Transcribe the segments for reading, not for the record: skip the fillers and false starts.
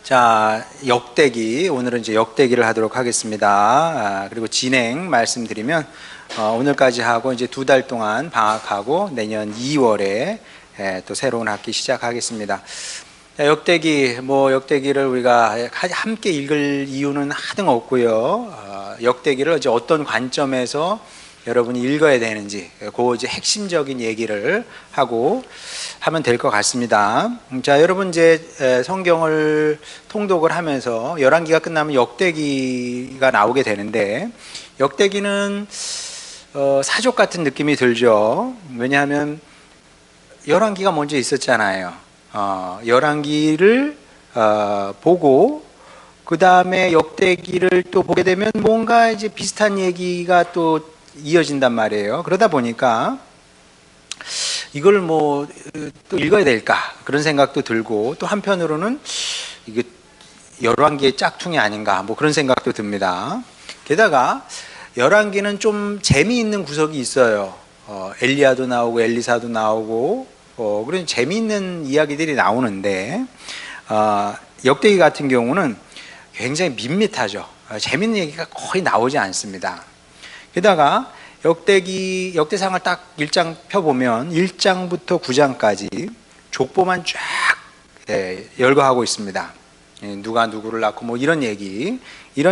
자, 역대기, 오늘은 이제 역대기를 하도록 하겠습니다. 그리고 진행 말씀드리면, 오늘까지 하고 이제 2달 동안 방학하고 내년 2월에 또 새로운 학기 시작하겠습니다. 자, 역대기를 우리가 함께 읽을 이유는 하등 없고요. 역대기를 이제 어떤 관점에서 여러분이 읽어야 되는지, 그 이제 핵심적인 얘기를 하면 될 것 같습니다. 자, 여러분 이제 성경을 통독을 하면서 열왕기가 끝나면 역대기가 나오게 되는데, 역대기는 사족 같은 느낌이 들죠. 왜냐하면 열왕기가 먼저 있었잖아요. 열왕기를 보고 그 다음에 역대기를 또 보게 되면 뭔가 이제 비슷한 얘기가 또 이어진단 말이에요. 그러다 보니까 이걸 또 읽어야 될까 그런 생각도 들고, 또 한편으로는 이게 열왕기의 짝퉁이 아닌가 그런 생각도 듭니다. 게다가 열왕기는 좀 재미있는 구석이 있어요. 엘리야도 나오고 엘리사도 나오고 그런 재미있는 이야기들이 나오는데, 역대기 같은 경우는 굉장히 밋밋하죠. 재미있는 얘기가 거의 나오지 않습니다. 게다가 역대상을 딱 1장 펴보면 1장부터 9장까지 족보만 쫙 열거하고 있습니다. 누가 누구를 낳고 이런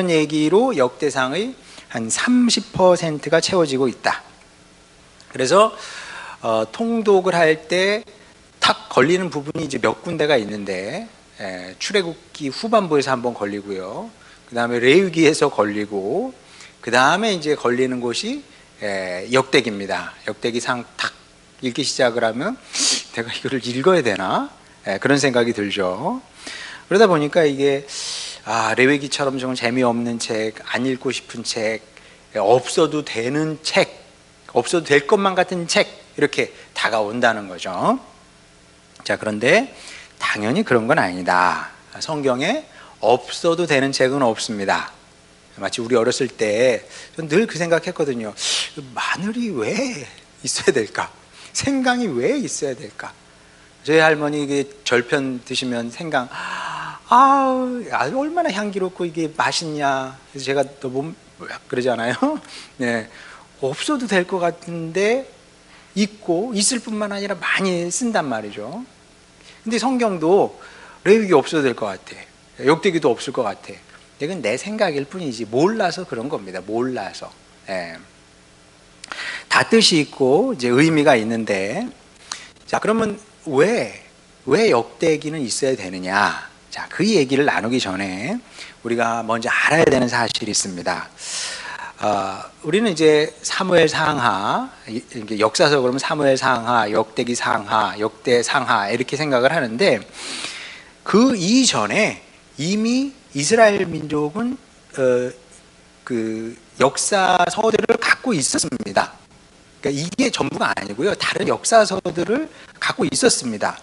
얘기로 역대상의 한 30%가 채워지고 있다. 그래서 통독을 할 때 탁 걸리는 부분이 이제 몇 군데가 있는데, 출애굽기 후반부에서 한번 걸리고요. 그 다음에 레위기에서 걸리고, 그 다음에 이제 걸리는 곳이 역대기입니다. 역대기상 탁 읽기 시작을 하면 내가 이거를 읽어야 되나? 그런 생각이 들죠. 그러다 보니까 이게 레위기처럼 좀 재미없는 책, 안 읽고 싶은 책, 없어도 되는 책, 없어도 될 것만 같은 책, 이렇게 다가온다는 거죠. 자, 그런데 당연히 그런 건 아니다. 성경에 없어도 되는 책은 없습니다. 마치 우리 어렸을 때 늘 그 생각했거든요. 마늘이 왜 있어야 될까? 생강이 왜 있어야 될까? 저희 할머니 이게 절편 드시면 생강, 얼마나 향기롭고 이게 맛있냐. 그래서 제가 너무 그러잖아요. 네, 없어도 될 것 같은데 있고 있을 뿐만 아니라 많이 쓴단 말이죠. 근데 성경도 레위기 없어도 될 것 같아. 역대기도 없을 것 같아. 이건 내 생각일 뿐이지 몰라서 그런 겁니다. 몰라서. 다 뜻이 있고 이제 의미가 있는데, 자, 그러면 왜 역대기는 있어야 되느냐? 자, 그 얘기를 나누기 전에 우리가 먼저 알아야 되는 사실이 있습니다. 우리는 이제 사무엘 상하, 역사서 그러면 사무엘 상하, 역대기 상하, 역대 상하 이렇게 생각을 하는데, 그 이전에 이미 이스라엘 민족은 그 역사서들을 갖고 있었습니다. 그러니까 이게 전부가 아니고요. 다른 역사서들을 갖고 있었습니다.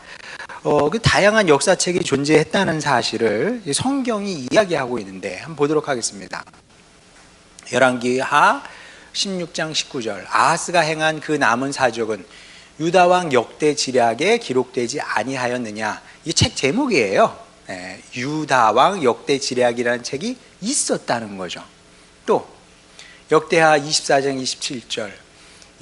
그 다양한 역사책이 존재했다는 사실을 성경이 이야기하고 있는데 한번 보도록 하겠습니다. 열왕기하 16장 19절, 아하스가 행한 그 남은 사적은 유다왕 역대지략에 기록되지 아니하였느냐. 이 책 제목이에요. 유다왕 역대지략이라는 책이 있었다는 거죠. 또 역대하 24장 27절,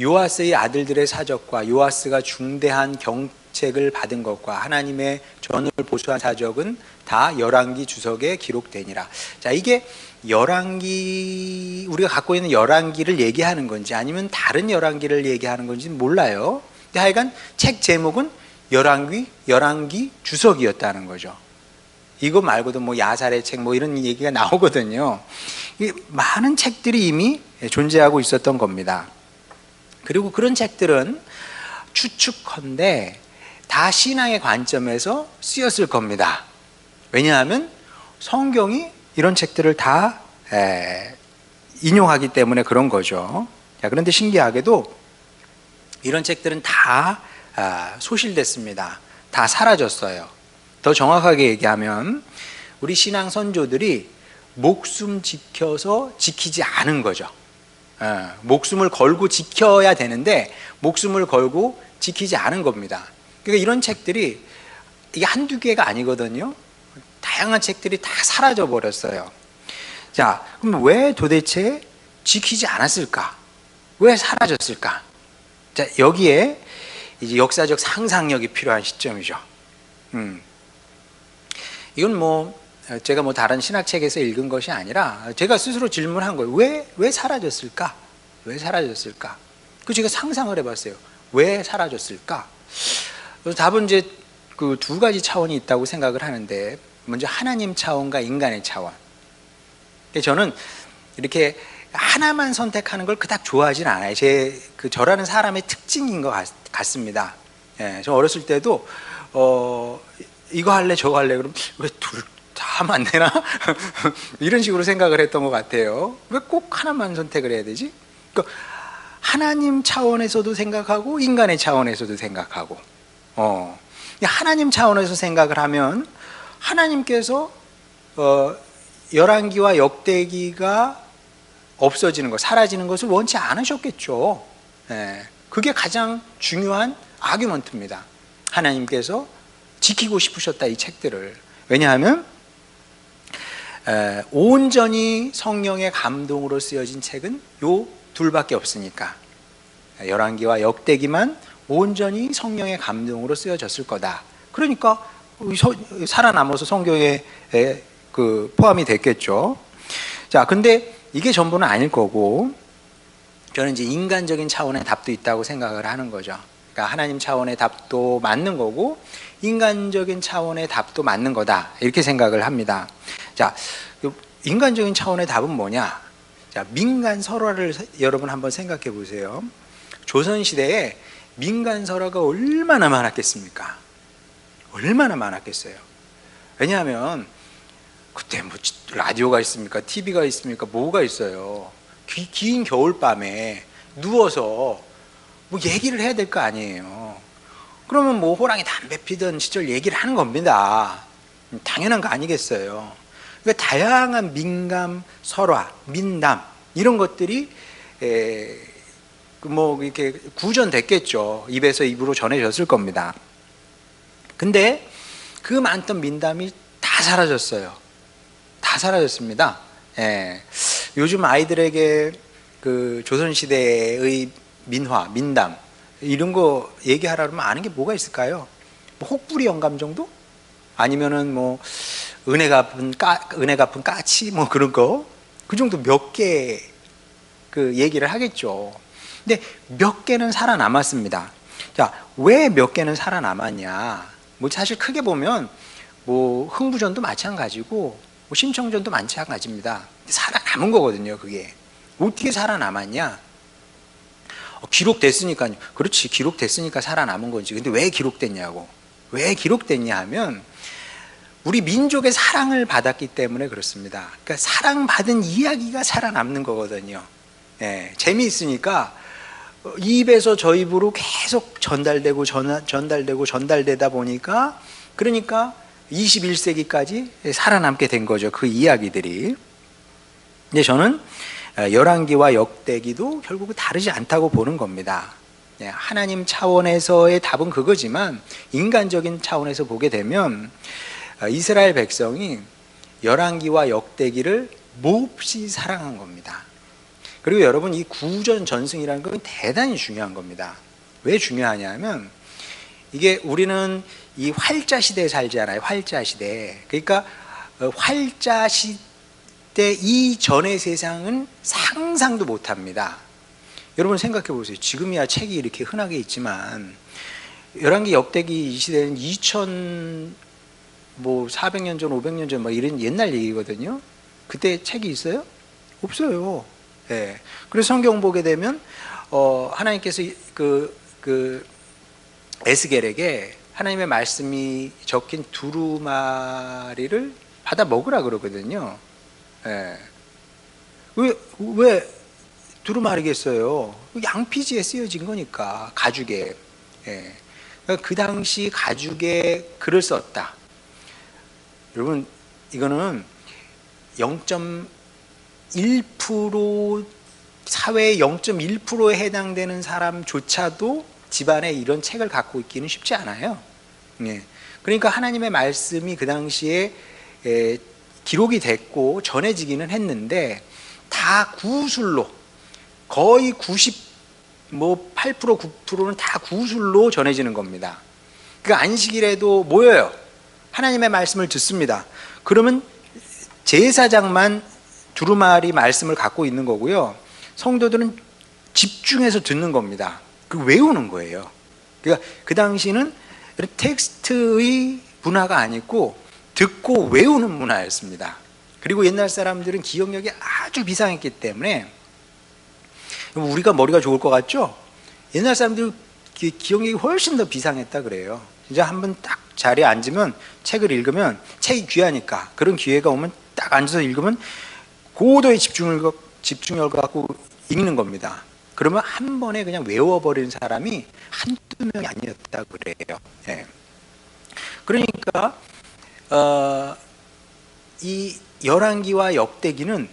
요아스의 아들들의 사적과 요아스가 중대한 경책을 받은 것과 하나님의 전을 보수한 사적은 다 열왕기 주석에 기록되니라. 자, 이게 열왕기, 우리가 갖고 있는 열왕기를 얘기하는 건지 아니면 다른 열왕기를 얘기하는 건지 몰라요. 근데 하여간 책 제목은 열왕기 주석이었다는 거죠. 이거 말고도 야살의 책 이런 얘기가 나오거든요. 많은 책들이 이미 존재하고 있었던 겁니다. 그리고 그런 책들은 추측컨대 다 신앙의 관점에서 쓰였을 겁니다. 왜냐하면 성경이 이런 책들을 다 인용하기 때문에 그런 거죠. 자, 그런데 신기하게도 이런 책들은 다 소실됐습니다. 다 사라졌어요. 더 정확하게 얘기하면 우리 신앙 선조들이 목숨 지켜서 지키지 않은 거죠. 목숨을 걸고 지켜야 되는데 목숨을 걸고 지키지 않은 겁니다. 그러니까 이런 책들이 이게 한두 개가 아니거든요. 다양한 책들이 다 사라져 버렸어요. 자, 그럼 왜 도대체 지키지 않았을까? 왜 사라졌을까? 자, 여기에 이제 역사적 상상력이 필요한 시점이죠. 이건 제가 다른 신학책에서 읽은 것이 아니라 제가 스스로 질문한 거예요. 왜 사라졌을까? 왜 사라졌을까? 그 제가 상상을 해봤어요. 왜 사라졌을까? 답은 이제 그 두 가지 차원이 있다고 생각을 하는데, 먼저 하나님 차원과 인간의 차원. 저는 이렇게 하나만 선택하는 걸 그닥 좋아하진 않아요. 저라는 사람의 특징인 것 같습니다. 예, 저 어렸을 때도 이거 할래 저거 할래 그럼 왜 둘 다 하면 안 되나? 이런 식으로 생각을 했던 것 같아요. 왜 꼭 하나만 선택을 해야 되지? 그러니까 하나님 차원에서도 생각하고 인간의 차원에서도 생각하고. 하나님 차원에서 생각을 하면 하나님께서 열왕기와 역대기가 없어지는 것, 사라지는 것을 원치 않으셨겠죠. 그게 가장 중요한 아규먼트입니다. 하나님께서 지키고 싶으셨다, 이 책들을. 왜냐하면 온전히 성령의 감동으로 쓰여진 책은 요 둘밖에 없으니까. 열왕기와 역대기만 온전히 성령의 감동으로 쓰여졌을 거다. 그러니까 살아남아서 성경에 포함이 됐겠죠. 자, 근데 이게 전부는 아닐 거고, 저는 이제 인간적인 차원의 답도 있다고 생각을 하는 거죠. 그러니까 하나님 차원의 답도 맞는 거고, 인간적인 차원의 답도 맞는 거다, 이렇게 생각을 합니다. 자, 인간적인 차원의 답은 뭐냐? 자, 민간 설화를 여러분 한번 생각해 보세요. 조선시대에 민간 설화가 얼마나 많았겠습니까? 얼마나 많았겠어요. 왜냐하면 그때 라디오가 있습니까? TV가 있습니까? 뭐가 있어요. 긴 겨울밤에 누워서 얘기를 해야 될 거 아니에요. 그러면 호랑이 담배 피던 시절 얘기를 하는 겁니다. 당연한 거 아니겠어요. 그러니까 다양한 민감, 설화, 민담 이런 것들이 이렇게 구전됐겠죠. 입에서 입으로 전해졌을 겁니다. 근데 그 많던 민담이 다 사라졌어요. 다 사라졌습니다. 요즘 아이들에게 그 조선시대의 민화, 민담 이런 거 얘기하라 그러면 아는 게 뭐가 있을까요? 혹부리 영감 정도? 아니면은 은혜 갚은 까치 그런 거? 그 정도 몇 개 얘기를 하겠죠. 근데 몇 개는 살아남았습니다. 자, 왜 몇 개는 살아남았냐? 사실 크게 보면 흥부전도 마찬가지고 심청전도 마찬가지입니다. 살아남은 거거든요. 그게 어떻게 살아남았냐? 기록됐으니까요. 그렇지, 기록됐으니까 살아남은 거지. 근데 왜 기록됐냐고? 왜 기록됐냐 하면 우리 민족의 사랑을 받았기 때문에 그렇습니다. 그러니까 사랑받은 이야기가 살아남는 거거든요. 재미있으니까 입에서 저 입으로 계속 전달되다 보니까, 그러니까 21세기까지 살아남게 된 거죠. 그 이야기들이. 근데 저는 열왕기와 역대기도 결국은 다르지 않다고 보는 겁니다. 하나님 차원에서의 답은 그거지만 인간적인 차원에서 보게 되면 이스라엘 백성이 열왕기와 역대기를 몹시 사랑한 겁니다. 그리고 여러분, 이 구전 전승이라는 건 대단히 중요한 겁니다. 왜 중요하냐면 이게 우리는 이 활자 시대에 살잖아요. 활자 시대. 그러니까 활자 시대 이전의 세상은 상상도 못합니다. 여러분 생각해 보세요. 지금이야 책이 이렇게 흔하게 있지만 열왕기 역대기 이 시대는 400년 전, 500년 전 이런 옛날 얘기거든요. 그때 책이 있어요? 없어요. 그래서 성경 보게 되면 하나님께서 에스겔에게 하나님의 말씀이 적힌 두루마리를 받아 먹으라 그러거든요. 왜 두루마리겠어요? 양피지에 쓰여진 거니까, 가죽에. 그 당시 가죽에 글을 썼다. 여러분, 이거는 0.1% 사회의 0.1%에 해당되는 사람조차도 집안에 이런 책을 갖고 있기는 쉽지 않아요. 그러니까 하나님의 말씀이 그 당시에 기록이 됐고 전해지기는 했는데 다 구술로 거의 8% 9%는 다 구술로 전해지는 겁니다. 그 안식일에도 모여요. 하나님의 말씀을 듣습니다. 그러면 제사장만 두루마리 말씀을 갖고 있는 거고요. 성도들은 집중해서 듣는 겁니다. 그 외우는 거예요. 그러니까 그 당시는 텍스트의 문화가 아니고 듣고 외우는 문화였습니다. 그리고 옛날 사람들은 기억력이 아주 비상했기 때문에 우리가 머리가 좋을 것 같죠? 옛날 사람들 기억력이 훨씬 더 비상했다 그래요. 이제 한번 딱 자리에 앉으면 책을 읽으면 책이 귀하니까 그런 기회가 오면 딱 앉아서 읽으면 고도의 집중력을 갖고 읽는 겁니다. 그러면 한 번에 그냥 외워버리는 사람이 한두 명이 아니었다 그래요. 예. 그러니까 이 열왕기와 역대기는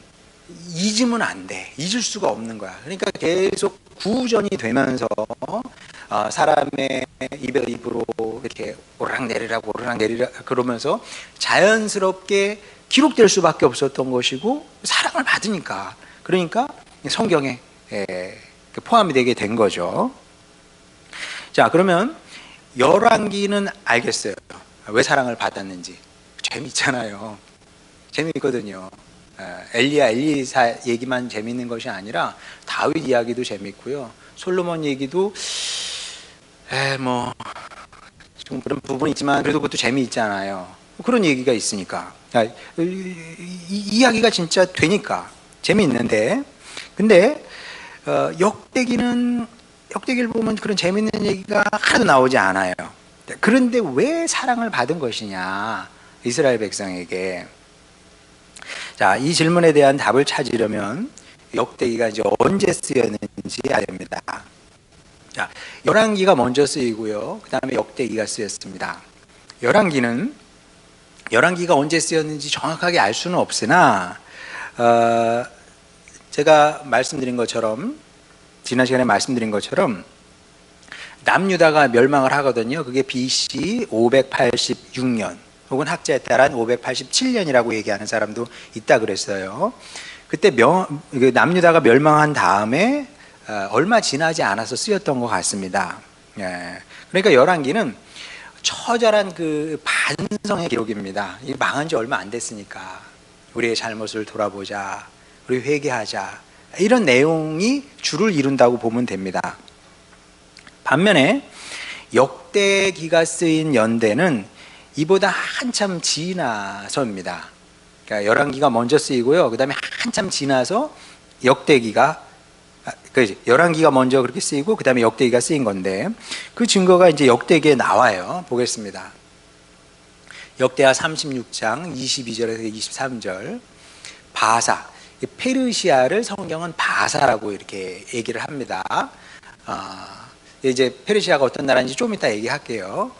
잊으면 안 돼. 잊을 수가 없는 거야. 그러니까 계속 구전이 되면서 사람의 입으로 이렇게 오르락내리락 그러면서 자연스럽게 기록될 수밖에 없었던 것이고 사랑을 받으니까 그러니까 성경에 포함이 되게 된 거죠. 자, 그러면 열왕기는 알겠어요. 왜 사랑을 받았는지. 재미있잖아요. 재미있거든요. 엘리사 얘기만 재미있는 것이 아니라 다윗 이야기도 재미있고요. 솔로몬 얘기도 좀 그런 부분이 있지만 그래도 그것도 재미있잖아요. 그런 얘기가 있으니까 이야기가 진짜 되니까 재미있는데, 근데 역대기를 보면 그런 재미있는 얘기가 하나도 나오지 않아요. 그런데 왜 사랑을 받은 것이냐, 이스라엘 백성에게. 자, 이 질문에 대한 답을 찾으려면 역대기가 이제 언제 쓰였는지 알아야 됩니다. 자, 열왕기가 먼저 쓰이고요. 그 다음에 역대기가 쓰였습니다. 열왕기가 언제 쓰였는지 정확하게 알 수는 없으나 제가 말씀드린 것처럼, 지난 시간에 말씀드린 것처럼 남유다가 멸망을 하거든요. 그게 BC 586년 혹은 학자에 따른 587년이라고 얘기하는 사람도 있다 그랬어요. 그때 남유다가 멸망한 다음에 얼마 지나지 않아서 쓰였던 것 같습니다. 그러니까 열왕기는 처절한 그 반성의 기록입니다. 망한 지 얼마 안 됐으니까 우리의 잘못을 돌아보자, 우리 회개하자, 이런 내용이 주를 이룬다고 보면 됩니다. 반면에 역대기가 쓰인 연대는 이보다 한참 지나서입니다. 그러니까 열왕기가 먼저 쓰이고요. 그 다음에 한참 지나서 열왕기가 먼저 그렇게 쓰이고 그 다음에 역대기가 쓰인 건데, 그 증거가 이제 역대기에 나와요. 보겠습니다. 역대하 36장 22절에서 23절. 바사, 페르시아를 성경은 바사라고 이렇게 얘기를 합니다. 이제 페르시아가 어떤 나라인지 좀 이따 얘기할게요.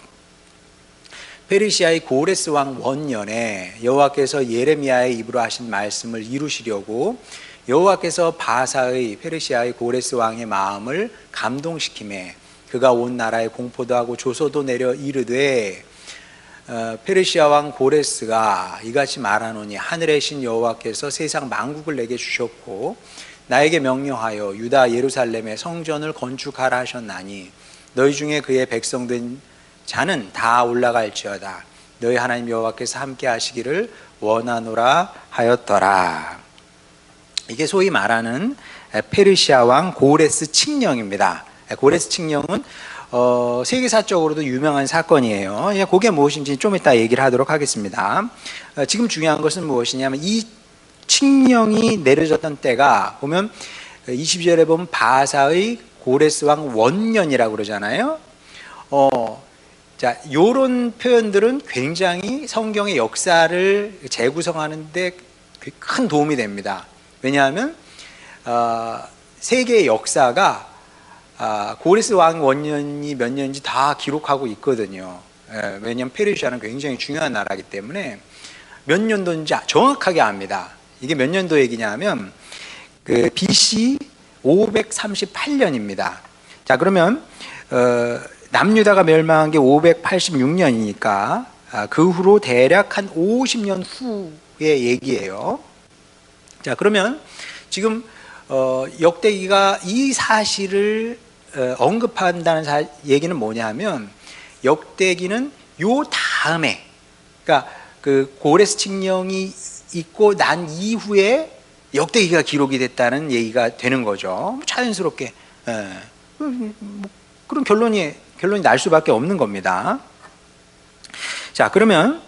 페르시아의 고레스 왕 원년에 여호와께서 예레미야의 입으로 하신 말씀을 이루시려고 여호와께서 페르시아의 고레스 왕의 마음을 감동시키매 그가 온 나라에 공포도 하고 조소도 내려 이르되, 페르시아 왕 고레스가 이같이 말하노니 하늘의 신 여호와께서 세상 만국을 내게 주셨고 나에게 명령하여 유다 예루살렘의 성전을 건축하라 하셨나니 너희 중에 그의 백성된 자는 다 올라갈지어다. 너희 하나님 여호와께서 함께 하시기를 원하노라 하였더라. 이게 소위 말하는 페르시아 왕 고레스 칙령입니다. 고레스 칙령은 세계사적으로도 유명한 사건이에요. 그게 무엇인지 좀 이따 얘기를 하도록 하겠습니다. 지금 중요한 것은 무엇이냐면 이 칙령이 내려졌던 때가 보면 22절에 보면 바사의 고레스 왕 원년이라고 그러잖아요. 자, 요런 표현들은 굉장히 성경의 역사를 재구성하는데 큰 도움이 됩니다. 왜냐하면 세계의 역사가 고레스 왕 원년이 몇 년인지 다 기록하고 있거든요. 왜냐하면 페르시아는 굉장히 중요한 나라이기 때문에 몇 년도인지 정확하게 압니다. 이게 몇 년도 얘기냐면 그 BC 538년입니다. 자, 그러면 남유다가 멸망한 게 586년이니까 그 후로 대략 한 50년 후의 얘기예요. 자, 그러면 지금 역대기가 이 사실을 언급한다는 얘기는 뭐냐면, 역대기는 요 다음에, 그러니까 그 고레스 칙령이 있고 난 이후에 역대기가 기록이 됐다는 얘기가 되는 거죠. 자연스럽게. 그런 결론이 날 수밖에 없는 겁니다. 자, 그러면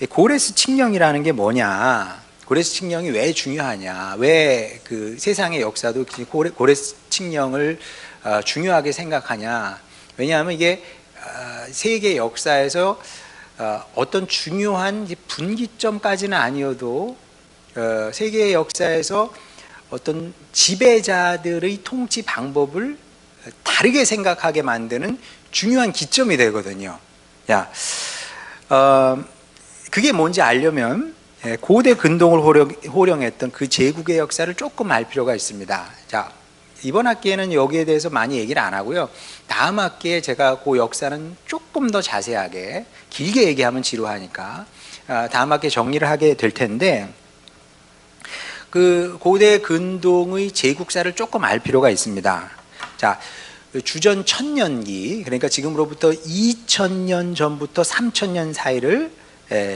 고레스 칙령이라는 게 뭐냐? 고레스 칙령이 왜 중요하냐? 왜 그 세상의 역사도 고레스 칙령을 중요하게 생각하냐? 왜냐하면 이게 세계 역사에서 어떤 중요한 분기점까지는 아니어도 세계 역사에서 어떤 지배자들의 통치 방법을 다르게 생각하게 만드는 중요한 기점이 되거든요. 야, 그게 뭔지 알려면 고대 근동을 호령했던 그 제국의 역사를 조금 알 필요가 있습니다. 자, 이번 학기에는 여기에 대해서 많이 얘기를 안 하고요. 다음 학기에 제가 그 역사는 조금 더 자세하게, 길게 얘기하면 지루하니까 다음 학기에 정리를 하게 될 텐데, 그 고대 근동의 제국사를 조금 알 필요가 있습니다. 자, 주전 1000년기, 그러니까 지금으로부터 2000년 전부터 3000년 사이를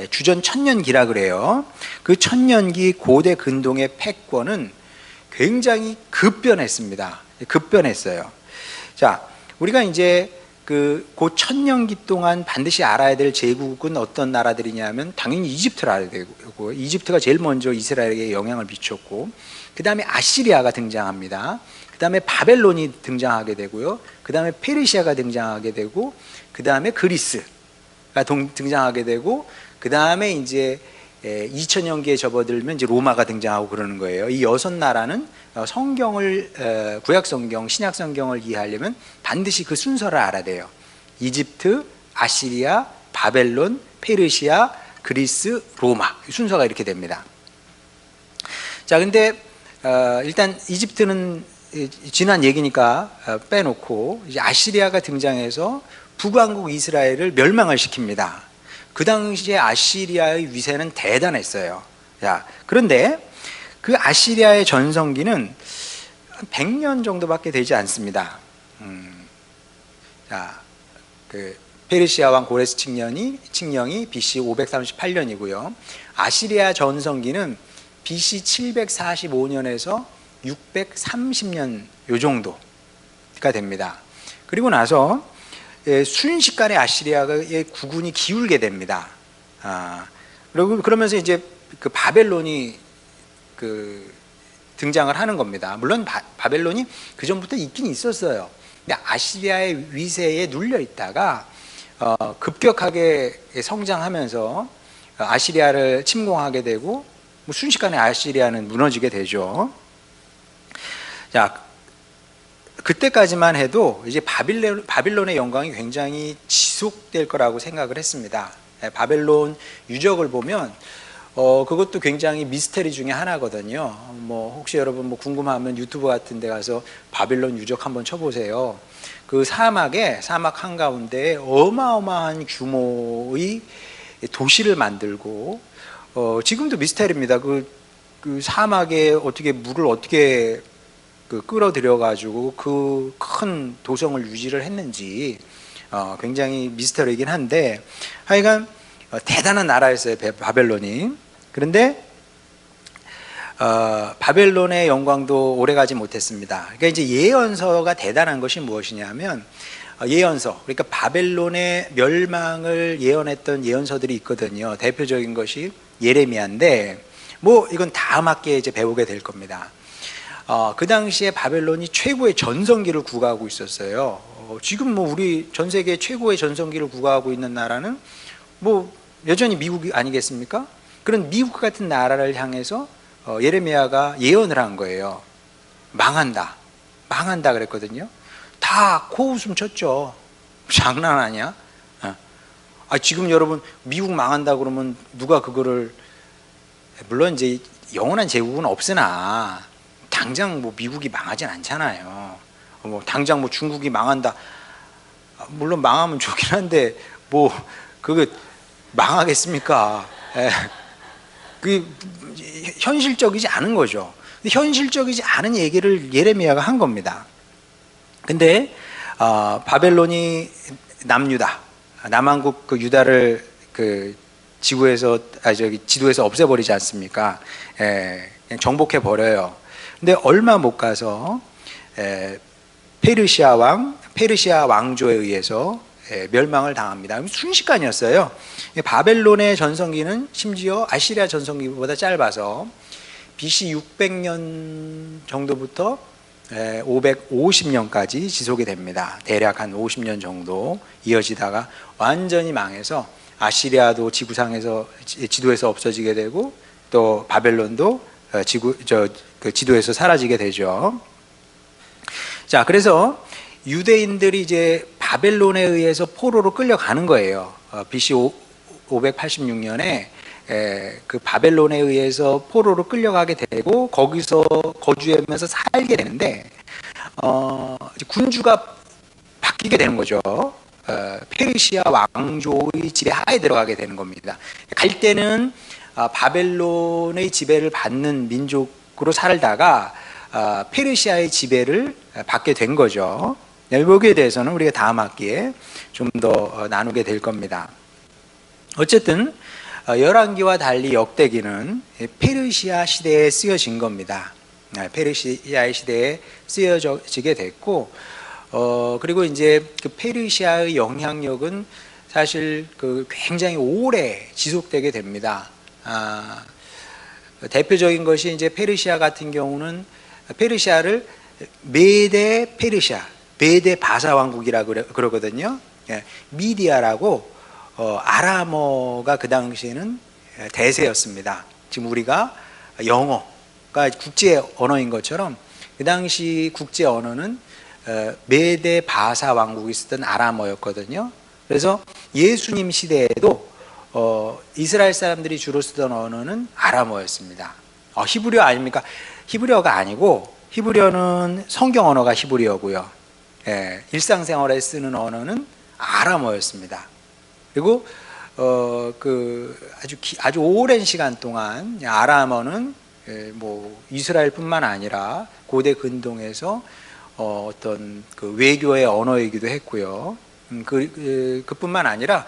주전 1000년기라 그래요. 그 1000년기 고대 근동의 패권은 굉장히 급변했습니다. 급변했어요. 자, 우리가 이제 그 1000년기 동안 반드시 알아야 될 제국은 어떤 나라들이냐면 당연히 이집트를 알아야 되고, 이집트가 제일 먼저 이스라엘에게 영향을 미쳤고, 그 다음에 아시리아가 등장합니다. 그 다음에 바벨론이 등장하게 되고요. 그 다음에 페르시아가 등장하게 되고, 그 다음에 그리스가 등장하게 되고, 그 다음에 이제 2000년기에 접어들면 이제 로마가 등장하고 그러는 거예요. 이 6나라는 성경을, 구약 성경, 신약 성경을 이해하려면 반드시 그 순서를 알아야 돼요. 이집트, 아시리아, 바벨론, 페르시아, 그리스, 로마. 순서가 이렇게 됩니다. 자, 근데 일단 이집트는 지난 얘기니까 빼놓고, 이제 아시리아가 등장해서 북왕국 이스라엘을 멸망을 시킵니다. 그 당시에 아시리아의 위세는 대단했어요. 자, 그런데 그 아시리아의 전성기는 100년 정도밖에 되지 않습니다. 자, 그 페르시아 왕 고레스 칙령이 BC 538년이고요. 아시리아 전성기는 BC 745년에서 630년 요 정도가 됩니다. 그리고 나서 순식간에 아시리아의 국운이 기울게 됩니다. 그리고 그러면서 이제 그 바벨론이 그 등장을 하는 겁니다. 물론 바벨론이 그 전부터 있긴 있었어요. 근데 아시리아의 위세에 눌려 있다가 급격하게 성장하면서 아시리아를 침공하게 되고, 뭐 순식간에 아시리아는 무너지게 되죠. 자, 그때까지만 해도 이제 바빌론의 영광이 굉장히 지속될 거라고 생각을 했습니다. 바벨론 유적을 보면 그것도 굉장히 미스터리 중에 하나거든요. 뭐 혹시 여러분 뭐 궁금하면 유튜브 같은 데 가서 바빌론 유적 한번 쳐보세요. 그 사막 한가운데 어마어마한 규모의 도시를 만들고, 지금도 미스터리입니다. 그 사막에 어떻게 물을 어떻게 끌어들여 가지고 그 큰 도성을 유지를 했는지 굉장히 미스터리이긴 한데, 하여간 대단한 나라였어요, 바벨론이. 그런데 바벨론의 영광도 오래가지 못했습니다. 그러니까 이제 예언서가 대단한 것이 무엇이냐면, 예언서, 그러니까 바벨론의 멸망을 예언했던 예언서들이 있거든요. 대표적인 것이 예레미야인데, 뭐 이건 다음 학기에 이제 배우게 될 겁니다. 그 당시에 바벨론이 최고의 전성기를 구가하고 있었어요. 지금 뭐 우리 전 세계 최고의 전성기를 구가하고 있는 나라는 뭐 여전히 미국이 아니겠습니까? 그런 미국 같은 나라를 향해서 예레미야가 예언을 한 거예요. 망한다 그랬거든요. 다 코웃음 쳤죠. 장난 아니야? 지금 여러분 미국 망한다 그러면 누가 그거를, 물론 이제 영원한 제국은 없으나 당장 뭐 미국이 망하진 않잖아요. 뭐 당장 뭐 중국이 망한다, 물론 망하면 좋긴 한데 뭐 그거 망하겠습니까? 예. 그 현실적이지 않은 거죠. 현실적이지 않은 얘기를 예레미야가 한 겁니다. 근데 바벨론이 남유다, 남한국 그 유다를 그 지구에서 지도에서 없애버리지 않습니까? 예, 그냥 정복해 버려요. 근데 얼마 못 가서 페르시아 왕조에 의해서 멸망을 당합니다. 순식간이었어요. 바벨론의 전성기는 심지어 아시리아 전성기보다 짧아서 BC 600년 정도부터 550년까지 지속이 됩니다. 대략 한 50년 정도 이어지다가 완전히 망해서 아시리아도 지도에서 없어지게 되고 또 바벨론도 지도에서 사라지게 되죠. 자, 그래서 유대인들이 이제 바벨론에 의해서 포로로 끌려가는 거예요. BC 586년에 그 바벨론에 의해서 포로로 끌려가게 되고 거기서 거주하면서 살게 되는데 군주가 바뀌게 되는 거죠. 페르시아 왕조의 지배하에 들어가게 되는 겁니다. 갈 때는 바벨론의 지배를 받는 민족으로 살다가 페르시아의 지배를 받게 된 거죠. 여기에 대해서는 우리가 다음 학기에 좀 더 나누게 될 겁니다. 어쨌든 열왕기와 달리 역대기는 페르시아 시대에 쓰여진 겁니다. 페르시아의 시대에 쓰여지게 됐고, 그리고 이제 그 페르시아의 영향력은 사실 그 굉장히 오래 지속되게 됩니다. 대표적인 것이 이제 페르시아 같은 경우는 페르시아를 메데 페르시아, 메데 바사 왕국이라고 그러거든요. 미디아라고 아람어가 그 당시에는 대세였습니다. 지금 우리가 영어가 국제 언어인 것처럼 그 당시 국제 언어는 메데 바사 왕국이 쓰던 아람어였거든요. 그래서 예수님 시대에도 이스라엘 사람들이 주로 쓰던 언어는 아람어였습니다. 히브리어 아닙니까? 히브리어가 아니고 히브리어는 성경 언어가 히브리어고요. 일상생활에 쓰는 언어는 아람어였습니다. 그리고 아주 오랜 시간 동안 아람어는 뭐 이스라엘뿐만 아니라 고대 근동에서 어떤 그 외교의 언어이기도 했고요. 그뿐만 아니라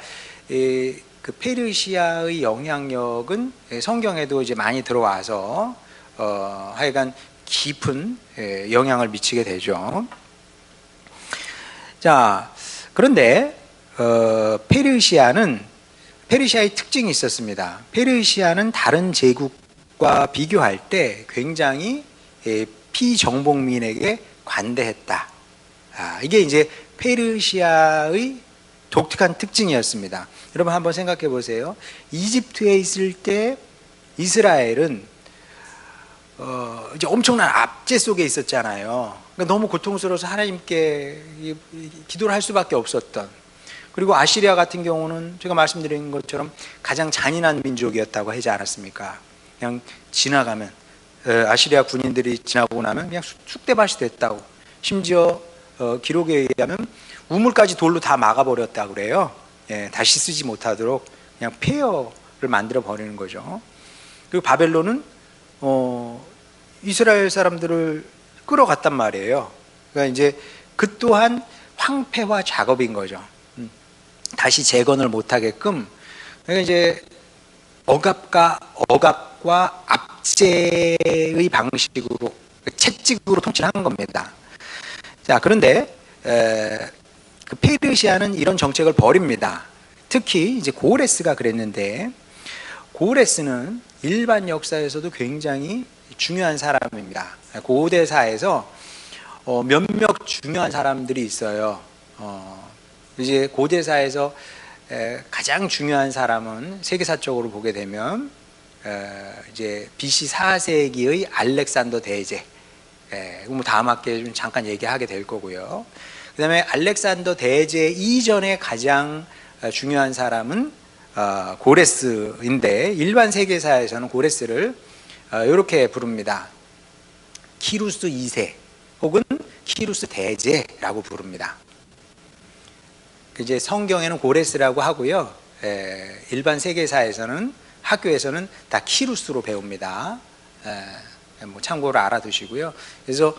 그 페르시아의 영향력은 성경에도 이제 많이 들어와서 하여간 깊은 영향을 미치게 되죠. 자, 그런데 페르시아의 특징이 있었습니다. 페르시아는 다른 제국과 비교할 때 굉장히 피정복민에게 관대했다. 이게 이제 페르시아의 독특한 특징이었습니다. 여러분 한번 생각해 보세요. 이집트에 있을 때 이스라엘은 이제 엄청난 압제 속에 있었잖아요. 그러니까 너무 고통스러워서 하나님께 기도를 할 수밖에 없었던. 그리고 아시리아 같은 경우는 제가 말씀드린 것처럼 가장 잔인한 민족이었다고 하지 않았습니까? 그냥 지나가면 아시리아 군인들이 지나고 나면 그냥 쑥대밭이 됐다고. 심지어 기록에 의하면 우물까지 돌로 다 막아버렸다고 그래요. 다시 쓰지 못하도록 그냥 폐허를 만들어 버리는 거죠. 그리고 바벨론은 이스라엘 사람들을 끌어갔단 말이에요. 그러니까 이제 그 또한 황폐화 작업인 거죠. 다시 재건을 못하게끔. 그러니까 이제 억압과 압제의 방식으로 채찍으로 통치를 한 겁니다. 자, 그런데 그 페르시아는 이런 정책을 벌입니다. 특히 이제 고레스가 그랬는데, 고레스는 일반 역사에서도 굉장히 중요한 사람입니다. 고대사에서 몇몇 중요한 사람들이 있어요. 이제 고대사에서 가장 중요한 사람은 세계사적으로 보게 되면 이제 BC 4세기의 알렉산더 대제. 뭐 다음 학기에 좀 잠깐 얘기하게 될 거고요. 그 다음에 알렉산더 대제 이전에 가장 중요한 사람은 고레스인데, 일반 세계사에서는 고레스를 이렇게 부릅니다. 키루스 2세 혹은 키루스 대제라고 부릅니다. 이제 성경에는 고레스라고 하고요. 일반 세계사에서는 학교에서는 다 키루스로 배웁니다. 뭐 참고로 알아두시고요. 그래서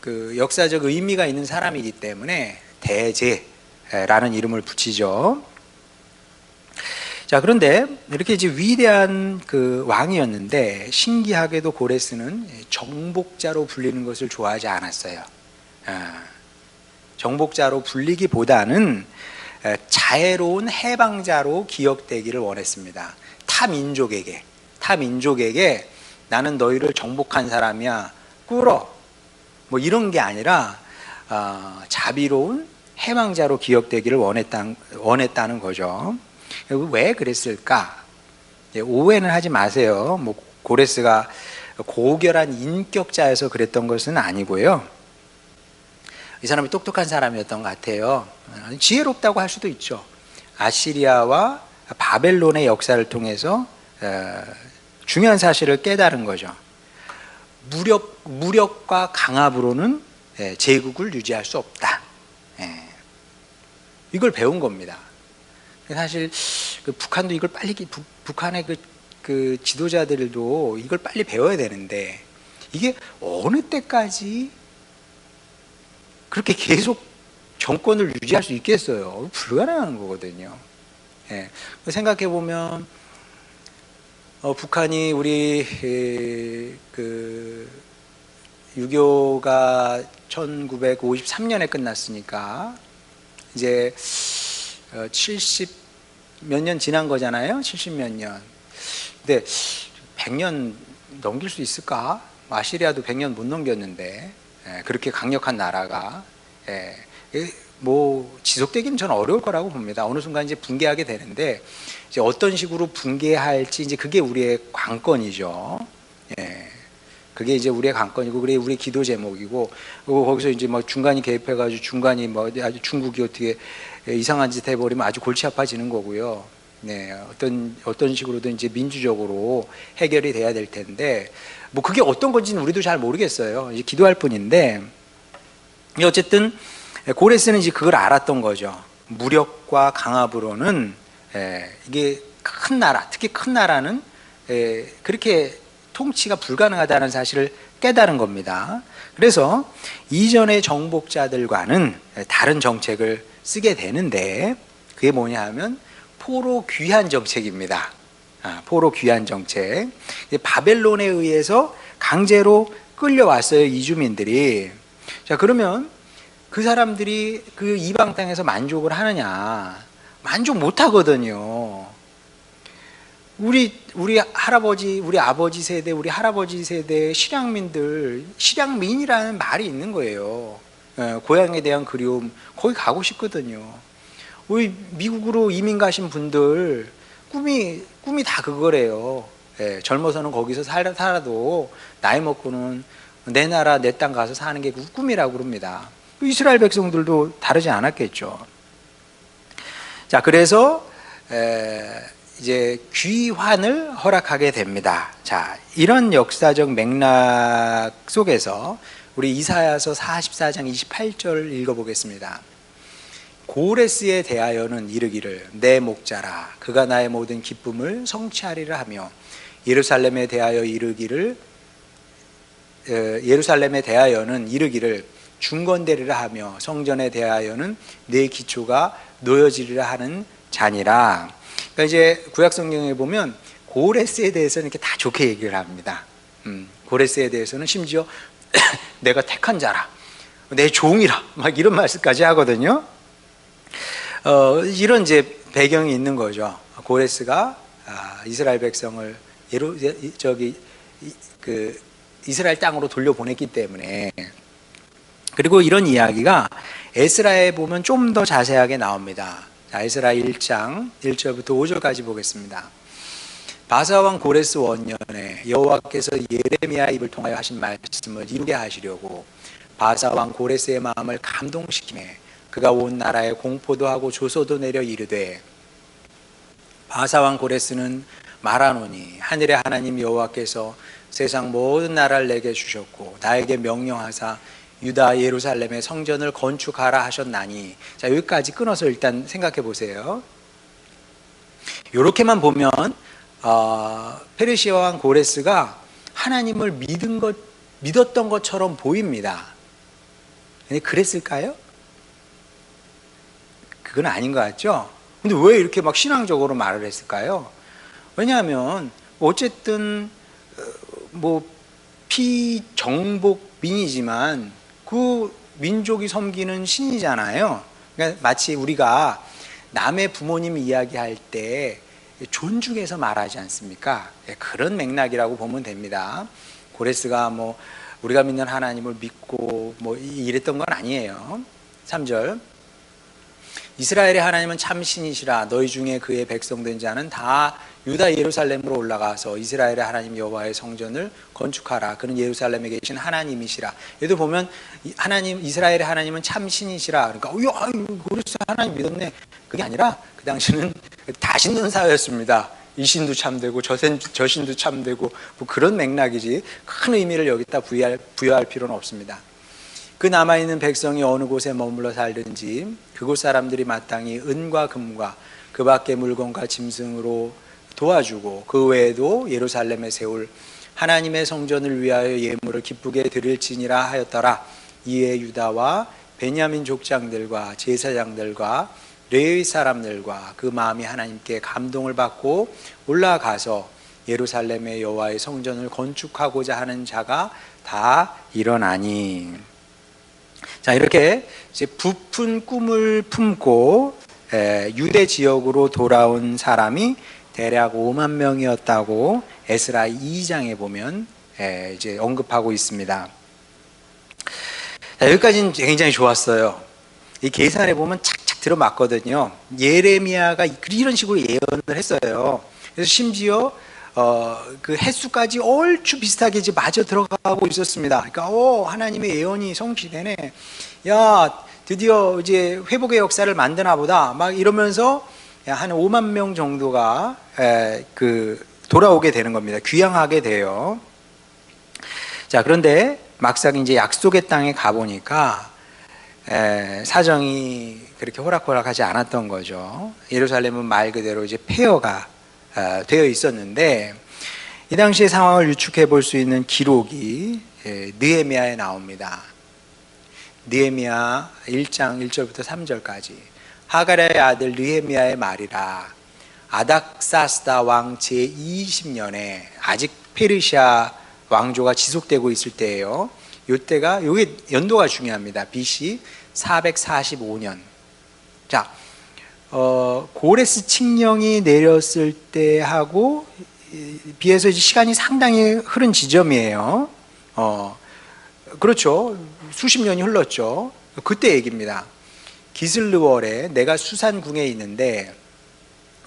그 역사적 의미가 있는 사람이기 때문에 대제라는 이름을 붙이죠. 자, 그런데 이렇게 이제 위대한 그 왕이었는데 신기하게도 고레스는 정복자로 불리는 것을 좋아하지 않았어요. 정복자로 불리기보다는 자애로운 해방자로 기억되기를 원했습니다. 타민족에게 나는 너희를 정복한 사람이야, 꿇어, 뭐 이런 게 아니라 자비로운 해방자로 기억되기를 원했다는 거죠. 왜 그랬을까? 오해는 하지 마세요. 뭐 고레스가 고결한 인격자여서 그랬던 것은 아니고요. 이 사람이 똑똑한 사람이었던 것 같아요. 지혜롭다고 할 수도 있죠. 아시리아와 바벨론의 역사를 통해서 중요한 사실을 깨달은 거죠. 무력과 강압으로는 제국을 유지할 수 없다. 이걸 배운 겁니다. 사실 북한도 이걸 빨리, 북한의 그 지도자들도 이걸 빨리 배워야 되는데 이게 어느 때까지 그렇게 계속 정권을 유지할 수 있겠어요? 불가능한 거거든요. 생각해 보면 북한이 우리 그 6.25가 1953년에 끝났으니까 이제 70 몇 년 지난 거잖아요. 70 몇 년. 근데 100년 넘길 수 있을까? 아시리아도 100년 못 넘겼는데 그렇게 강력한 나라가 뭐 지속되기는 저는 어려울 거라고 봅니다. 어느 순간 이제 붕괴하게 되는데 이제 어떤 식으로 붕괴할지 이제 그게 우리의 관건이죠. 그게 이제 우리의 관건이고 그게 우리의 기도 제목이고 그리고 거기서 이제 뭐 중간이 개입해가지고 중간이 뭐 아주 중국이 어떻게 이상한 짓 해버리면 아주 골치 아파지는 거고요. 어떤 식으로든 이제 민주적으로 해결이 돼야 될 텐데 뭐 그게 어떤 건지는 우리도 잘 모르겠어요. 이제 기도할 뿐인데 어쨌든 고레스는 이제 그걸 알았던 거죠. 무력과 강압으로는 이게 큰 나라, 특히 큰 나라는 그렇게 통치가 불가능하다는 사실을 깨달은 겁니다. 그래서 이전의 정복자들과는 다른 정책을 쓰게 되는데 그게 뭐냐 하면 포로 귀환 정책입니다. 포로 귀환 정책. 바벨론에 의해서 강제로 끌려왔어요, 이주민들이. 자, 그러면 그 사람들이 그 이방 땅에서 만족을 하느냐? 만족 못 하거든요. 우리 할아버지, 우리 아버지 세대, 우리 할아버지 세대의 실향민들, 실향민이라는 말이 있는 거예요. 고향에 대한 그리움, 거기 가고 싶거든요. 우리 미국으로 이민 가신 분들 꿈이 다 그거래요. 젊어서는 거기서 살아도 나이 먹고는 내 나라 내 땅 가서 사는 게 꿈이라고 그럽니다. 이스라엘 백성들도 다르지 않았겠죠. 자, 그래서 이제 귀환을 허락하게 됩니다. 자, 이런 역사적 맥락 속에서 우리 이사야서 44장 28절을 읽어보겠습니다. 고레스에 대하여는 이르기를 내 목자라 그가 나의 모든 기쁨을 성취하리라 하며 예루살렘에 대하여는 이르기를 중건되리라 하며 성전에 대하여는 내 기초가 놓여지리라 하는 자니라. 그러니까 이제 구약 성경에 보면 고레스에 대해서는 이렇게 다 좋게 얘기를 합니다. 고레스에 대해서는 심지어 내가 택한 자라, 내 종이라, 막 이런 말씀까지 하거든요. 이런 이제 배경이 있는 거죠. 고레스가 이스라엘 백성을 이스라엘 땅으로 돌려보냈기 때문에. 그리고 이런 이야기가 에스라에 보면 좀 더 자세하게 나옵니다. 자, 에스라 1장 1절부터 5절까지 보겠습니다. 바사왕 고레스 원년에 여호와께서 예레미야 입을 통하여 하신 말씀을 이루게 하시려고 바사왕 고레스의 마음을 감동시키매 그가 온 나라에 공포도 하고 조소도 내려 이르되 바사왕 고레스는 말하노니 하늘의 하나님 여호와께서 세상 모든 나라를 내게 주셨고 나에게 명령하사 유다 예루살렘의 성전을 건축하라 하셨나니. 자, 여기까지 끊어서 일단 생각해 보세요. 이렇게만 보면 페르시아 왕 고레스가 하나님을 믿었던 것처럼 보입니다. 근데 그랬을까요? 그건 아닌 것 같죠? 근데 왜 이렇게 막 신앙적으로 말을 했을까요? 왜냐하면 어쨌든 피정복민이지만 그 민족이 섬기는 신이잖아요. 그러니까 마치 우리가 남의 부모님 이야기할 때 존중해서 말하지 않습니까? 그런 맥락이라고 보면 됩니다. 고레스가 우리가 믿는 하나님을 믿고 이랬던 건 아니에요. 3절, 이스라엘의 하나님은 참 신이시라. 너희 중에 그의 백성된 자는 다 유다 예루살렘으로 올라가서 이스라엘의 하나님 여호와의 성전을 건축하라. 그는 예루살렘에 계신 하나님이시라. 여기도 보면 이스라엘의 하나님은 참 신이시라. 그러니까 고레스 하나님 믿었네. 그게 아니라 그 당시는 다 신는 사회였습니다. 이 신도 참되고 저 신도 참되고 그런 맥락이지 큰 의미를 여기다 부여할 필요는 없습니다. 그 남아있는 백성이 어느 곳에 머물러 살든지 그곳 사람들이 마땅히 은과 금과 그 밖의 물건과 짐승으로 도와주고 그 외에도 예루살렘에 세울 하나님의 성전을 위하여 예물을 기쁘게 드릴지니라 하였더라. 이에 유다와 베냐민 족장들과 제사장들과 레위 사람들과 그 마음이 하나님께 감동을 받고 올라가서 예루살렘의 여호와의 성전을 건축하고자 하는 자가 다 일어나니. 자, 이렇게 이제 부푼 꿈을 품고 유대 지역으로 돌아온 사람이 대략 5만 명이었다고 에스라 2장에 보면 이제 언급하고 있습니다. 자, 여기까지는 굉장히 좋았어요. 이 계산해 보면 착착 들어맞거든요. 예레미야가 이런 식으로 예언을 했어요. 그래서 심지어 그 횟수까지 얼추 비슷하게 이제 맞아 들어가고 있었습니다. 그러니까 하나님의 예언이 성취되네. 야, 드디어 이제 회복의 역사를 만드나 보다. 막 이러면서 한 5만 명 정도가 돌아오게 되는 겁니다. 귀향하게 돼요. 자, 그런데 막상 이제 약속의 땅에 가보니까 사정이 그렇게 호락호락하지 않았던 거죠. 예루살렘은 말 그대로 이제 폐허가 되어 있었는데, 이 당시의 상황을 유축해 볼 수 있는 기록이 느헤미야에 나옵니다. 느헤미야 1장 1절부터 3절까지. 하가랴의 아들 느헤미야의 말이라. 아닥사스다 왕 제20년에 아직 페르시아 왕조가 지속되고 있을 때예요. 요때가, 요게 연도가 중요합니다. BC 445년. 자, 고레스 칙령이 내렸을 때하고 비해서 이제 시간이 상당히 흐른 지점이에요. 그렇죠. 수십 년이 흘렀죠. 그때 얘기입니다. 기슬르월에 내가 수산궁에 있는데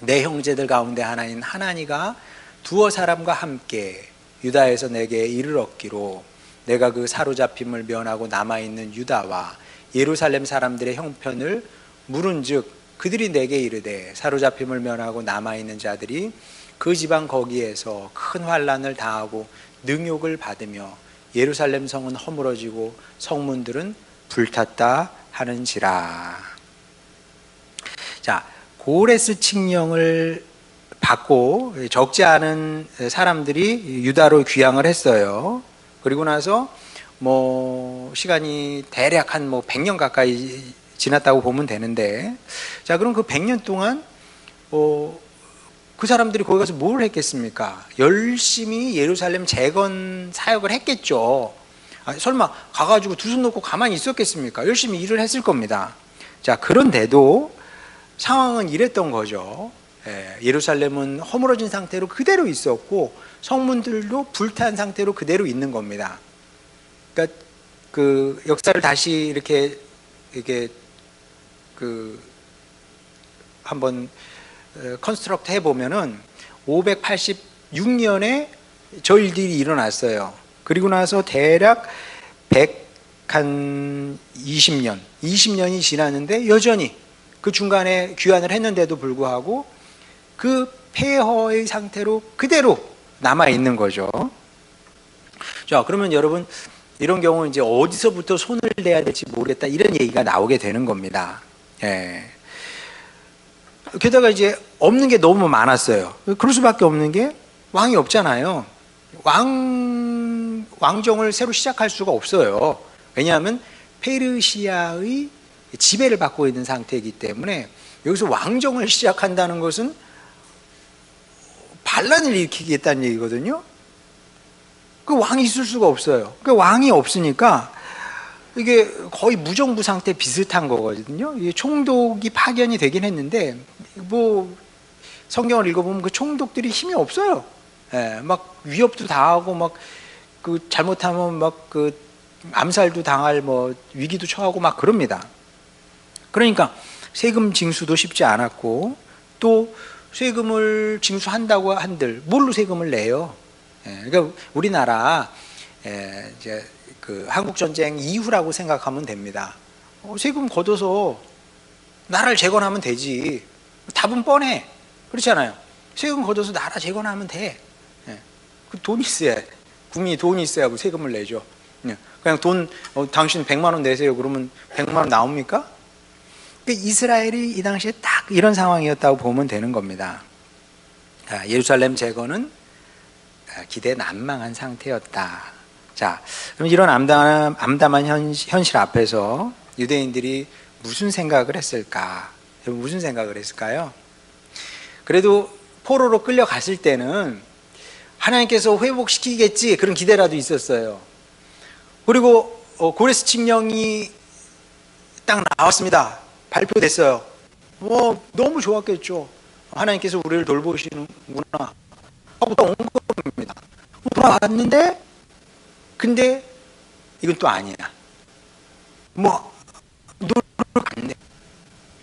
내 형제들 가운데 하나인 하나니가 두어 사람과 함께 유다에서 내게 이를 얻기로 내가 그 사로잡힘을 면하고 남아있는 유다와 예루살렘 사람들의 형편을 물은즉 그들이 내게 이르되 사로잡힘을 면하고 남아있는 자들이 그 지방 거기에서 큰 환난을 당하고 능욕을 받으며 예루살렘 성은 허물어지고 성문들은 불탔다 하는지라. 자, 고레스 칙령을 받고 적지 않은 사람들이 유다로 귀향을 했어요. 그리고 나서 시간이 대략 한 100년 가까이 지났다고 보면 되는데, 자, 그럼 그 100년 동안 그 사람들이 거기 가서 뭘 했겠습니까? 열심히 예루살렘 재건 사역을 했겠죠. 설마 가가지고 두 손 놓고 가만히 있었겠습니까? 열심히 일을 했을 겁니다. 자, 그런데도 상황은 이랬던 거죠. 예루살렘은 허물어진 상태로 그대로 있었고 성문들도 불탄 상태로 그대로 있는 겁니다. 그러니까 그 역사를 다시 이렇게 한번 컨스트럭트 해보면은 586년에 저 일들이 일어났어요. 그리고 나서 대략 20년이 지났는데 여전히 그 중간에 귀환을 했는데도 불구하고 그 폐허의 상태로 그대로 남아 있는 거죠. 자, 그러면 여러분 이런 경우 이제 어디서부터 손을 대야 될지 모르겠다 이런 얘기가 나오게 되는 겁니다. 예. 게다가 이제 없는 게 너무 많았어요. 그럴 수밖에 없는 게 왕이 없잖아요. 왕정을 새로 시작할 수가 없어요. 왜냐하면 페르시아의 지배를 받고 있는 상태이기 때문에 여기서 왕정을 시작한다는 것은 반란을 일으키겠다는 얘기거든요. 그 왕이 있을 수가 없어요. 그 왕이 없으니까 이게 거의 무정부 상태 비슷한 거거든요. 이게 총독이 파견이 되긴 했는데 뭐 성경을 읽어보면 그 총독들이 힘이 없어요. 예, 막 위협도 당하고 막 그 잘못하면 막 그 암살도 당할 뭐 위기도 처하고 막 그럽니다. 그러니까 세금 징수도 쉽지 않았고 또 세금을 징수한다고 한들 뭘로 세금을 내요? 예, 그러니까 우리나라 이제 그 한국 전쟁 이후라고 생각하면 됩니다. 세금 걷어서 나라를 재건하면 되지. 답은 뻔해. 그렇잖아요. 세금 걷어서 나라 재건하면 돼. 예, 그 돈이 있어야 국민이 돈이 있어야 그 세금을 내죠. 예, 그냥 돈 당신 100만 원 내세요. 그러면 100만 원 나옵니까? 그러니까 이스라엘이 이 당시에 딱 이런 상황이었다고 보면 되는 겁니다. 예루살렘 재건은 기대난망한 상태였다. 자, 그럼 이런 암담한 현실 앞에서 유대인들이 무슨 생각을 했을까? 무슨 생각을 했을까요? 그래도 포로로 끌려갔을 때는 하나님께서 회복시키겠지 그런 기대라도 있었어요. 그리고 고레스 칙령이 딱 나왔습니다. 발표됐어요. 너무 좋았겠죠. 하나님께서 우리를 돌보시는구나 하고 또 온 겁니다. 돌아왔는데 근데 이건 또 아니야. 노력을 안 내.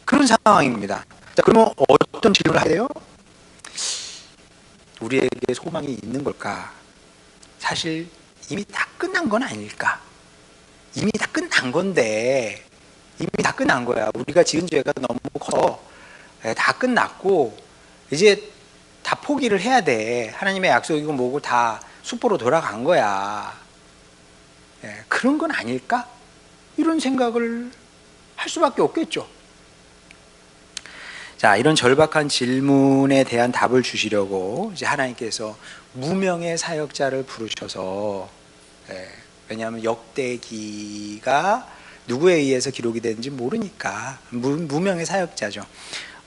그런 상황입니다. 자, 그러면 어떤 질문을 해야 돼요? 우리에게 소망이 있는 걸까? 사실 이미 다 끝난 건 아닐까? 이미 다 끝난 건데 이미 다 끝난 거야. 우리가 지은 죄가 너무 커. 다 끝났고 이제 다 포기를 해야 돼. 하나님의 약속이고 뭐고 다 수포로 돌아간 거야. 그런 건 아닐까? 이런 생각을 할 수밖에 없겠죠. 자, 이런 절박한 질문에 대한 답을 주시려고 이제 하나님께서 무명의 사역자를 부르셔서 왜냐하면 역대기가 누구에 의해서 기록이 되는지 모르니까 무명의 사역자죠.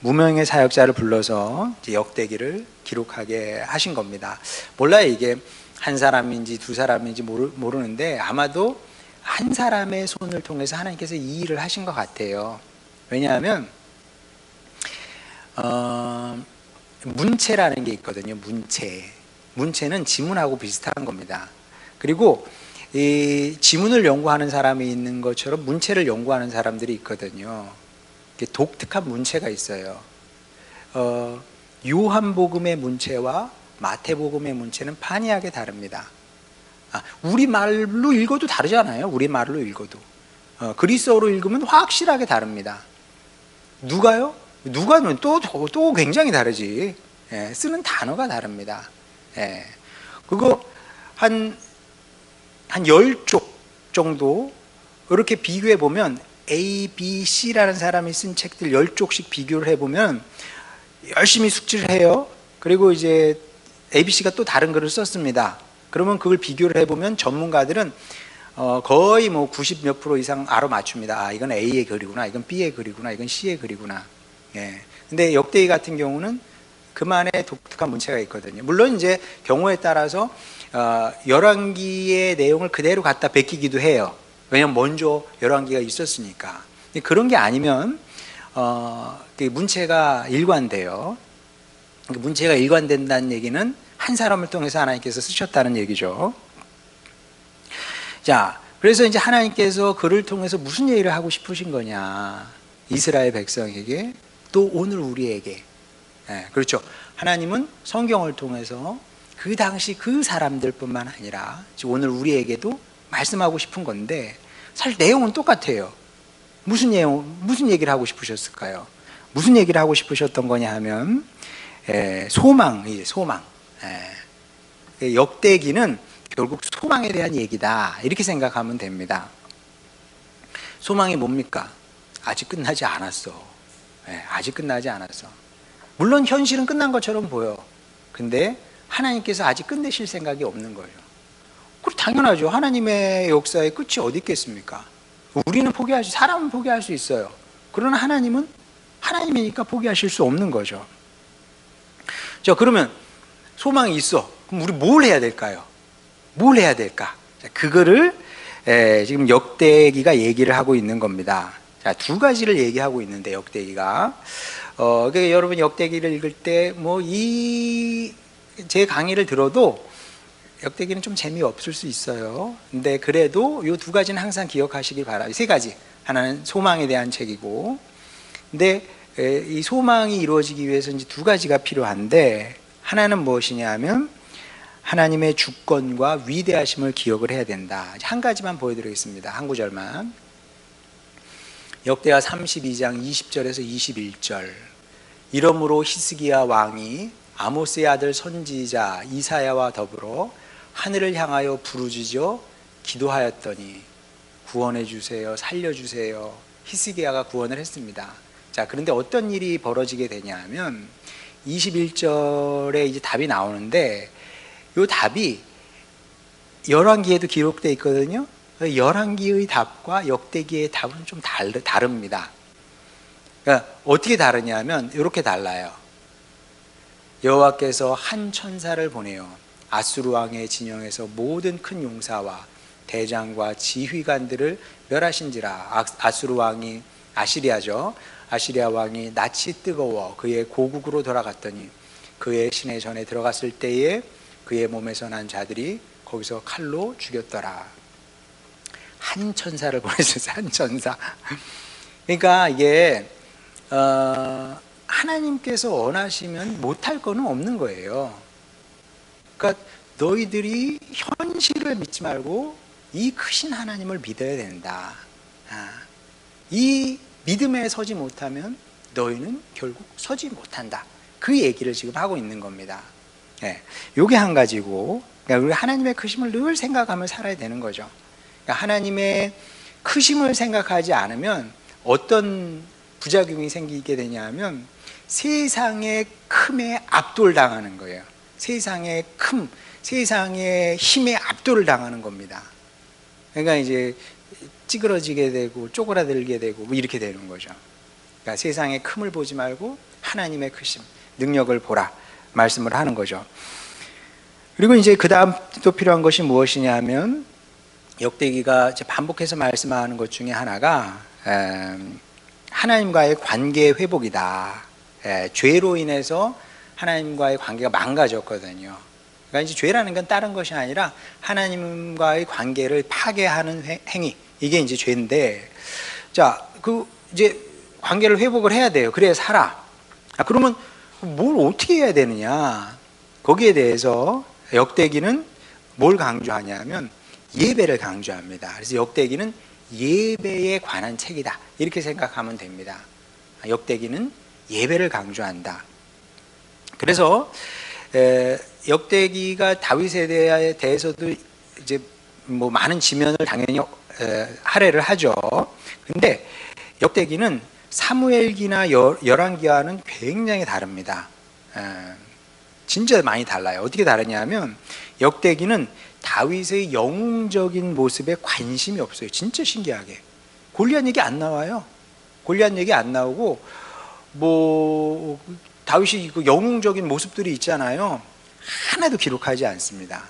무명의 사역자를 불러서 이제 역대기를 기록하게 하신 겁니다. 몰라요, 이게 한 사람인지 두 사람인지 모르는데 아마도 한 사람의 손을 통해서 하나님께서 이 일을 하신 것 같아요. 왜냐하면 문체라는 게 있거든요. 문체는 지문하고 비슷한 겁니다. 그리고 이 지문을 연구하는 사람이 있는 것처럼 문체를 연구하는 사람들이 있거든요. 독특한 문체가 있어요. 요한복음의 문체와 마태복음의 문체는 판이하게 다릅니다. 우리말로 읽어도 다르잖아요. 우리말로 읽어도. 그리스어로 읽으면 확실하게 다릅니다. 누가요? 누가는 또 굉장히 다르지. 쓰는 단어가 다릅니다. 그거 한 10쪽 정도 이렇게 비교해 보면 A, B, C라는 사람이 쓴 책들 10쪽씩 비교를 해보면 열심히 숙지를 해요. 그리고 이제 ABC가 또 다른 글을 썼습니다. 그러면 그걸 비교를 해보면 전문가들은 거의 뭐 90 몇 프로 이상 알아맞춥니다. 이건 A의 글이구나, 이건 B의 글이구나, 이건 C의 글이구나. 근데 역대기 같은 경우는 그만의 독특한 문체가 있거든요. 물론 이제 경우에 따라서 열왕기의 내용을 그대로 갖다 베끼기도 해요. 왜냐면 먼저 열왕기가 있었으니까. 그런 게 아니면 문체가 일관돼요. 문체가 일관된다는 얘기는 한 사람을 통해서 하나님께서 쓰셨다는 얘기죠. 자, 그래서 이제 하나님께서 그를 통해서 무슨 얘기를 하고 싶으신 거냐? 이스라엘 백성에게 또 오늘 우리에게. 그렇죠. 하나님은 성경을 통해서 그 당시 그 사람들뿐만 아니라 오늘 우리에게도 말씀하고 싶은 건데 사실 내용은 똑같아요. 무슨 얘기를 하고 싶으셨을까요? 무슨 얘기를 하고 싶으셨던 거냐 하면 소망이에요. 소망. 역대기는 결국 소망에 대한 얘기다, 이렇게 생각하면 됩니다. 소망이 뭡니까? 아직 끝나지 않았어. 아직 끝나지 않았어. 물론 현실은 끝난 것처럼 보여. 근데 하나님께서 아직 끝내실 생각이 없는 거예요. 그럼 당연하죠. 하나님의 역사의 끝이 어디 있겠습니까? 우리는 포기할 수, 사람은 포기할 수 있어요. 그러나 하나님은 하나님이니까 포기하실 수 없는 거죠. 자, 그러면 소망이 있어. 그럼 우리 뭘 해야 될까요? 뭘 해야 될까? 자, 그거를 지금 역대기가 얘기를 하고 있는 겁니다. 자, 두 가지를 얘기하고 있는데, 역대기가. 그러니까 여러분 역대기를 읽을 때, 제 강의를 들어도 역대기는 좀 재미없을 수 있어요. 근데 그래도 이 두 가지는 항상 기억하시기 바랍니다. 세 가지. 하나는 소망에 대한 책이고, 근데 이 소망이 이루어지기 위해서 이제 두 가지가 필요한데, 하나는 무엇이냐 하면 하나님의 주권과 위대하심을 기억을 해야 된다. 한 가지만 보여드리겠습니다. 한 구절만. 역대하 32장 20절에서 21절. 이러므로 히스기야 왕이 아모스의 아들 선지자 이사야와 더불어 하늘을 향하여 부르짖어 기도하였더니 구원해 주세요, 살려 주세요. 히스기야가 구원을 했습니다. 자, 그런데 어떤 일이 벌어지게 되냐면 21절에 이제 답이 나오는데, 이 답이 열왕기에도 기록되어 있거든요. 열왕기의 답과 역대기의 답은 좀 다릅니다. 그러니까 어떻게 다르냐면 이렇게 달라요. 여호와께서 한 천사를 보내어 아수르 왕의 진영에서 모든 큰 용사와 대장과 지휘관들을 멸하신지라. 아수르 왕이 아시리아죠. 아시리아 왕이 낯이 뜨거워 그의 고국으로 돌아갔더니 그의 시내 전에 들어갔을 때에 그의 몸에서 난 자들이 거기서 칼로 죽였더라. 한 천사를 보내셨어요. 한 천사. 그러니까 이게 하나님께서 원하시면 못할 거는 없는 거예요. 그러니까 너희들이 현실을 믿지 말고 이 크신 하나님을 믿어야 된다. 이 믿음에 서지 못하면 너희는 결국 서지 못한다. 그 얘기를 지금 하고 있는 겁니다. 요게 한 가지고, 그러니까 우리 하나님의 크심을 늘 생각하며 살아야 되는 거죠. 그러니까 하나님의 크심을 생각하지 않으면 어떤 부작용이 생기게 되냐면 세상의 큼에 압돌당하는 거예요. 세상의 큼, 세상의 힘에 압도를 당하는 겁니다. 그러니까 이제 찌그러지게 되고 쪼그라들게 되고 뭐 이렇게 되는 거죠. 그러니까 세상의 큼을 보지 말고 하나님의 크심, 능력을 보라 말씀을 하는 거죠. 그리고 이제 그 다음 또 필요한 것이 무엇이냐 하면 역대기가 이제 반복해서 말씀하는 것 중에 하나가 하나님과의 관계 회복이다. 죄로 인해서 하나님과의 관계가 망가졌거든요. 그러니까 이제 죄라는 건 다른 것이 아니라 하나님과의 관계를 파괴하는 행위, 이게 이제 죄인데, 자, 이제 관계를 회복을 해야 돼요. 그래야 살아. 그러면 뭘 어떻게 해야 되느냐? 거기에 대해서 역대기는 뭘 강조하냐면 예배를 강조합니다. 그래서 역대기는 예배에 관한 책이다, 이렇게 생각하면 됩니다. 역대기는 예배를 강조한다. 그래서 역대기가 다윗에 대해서도 이제 뭐 많은 지면을 당연히 할애를 하죠. 근데 역대기는 사무엘기나 열왕기와는 굉장히 다릅니다. 진짜 많이 달라요. 어떻게 다르냐면 역대기는 다윗의 영웅적인 모습에 관심이 없어요. 진짜 신기하게. 골리앗 얘기 안 나와요. 골리앗 얘기 안 나오고, 뭐 다윗이 그 영웅적인 모습들이 있잖아요. 하나도 기록하지 않습니다.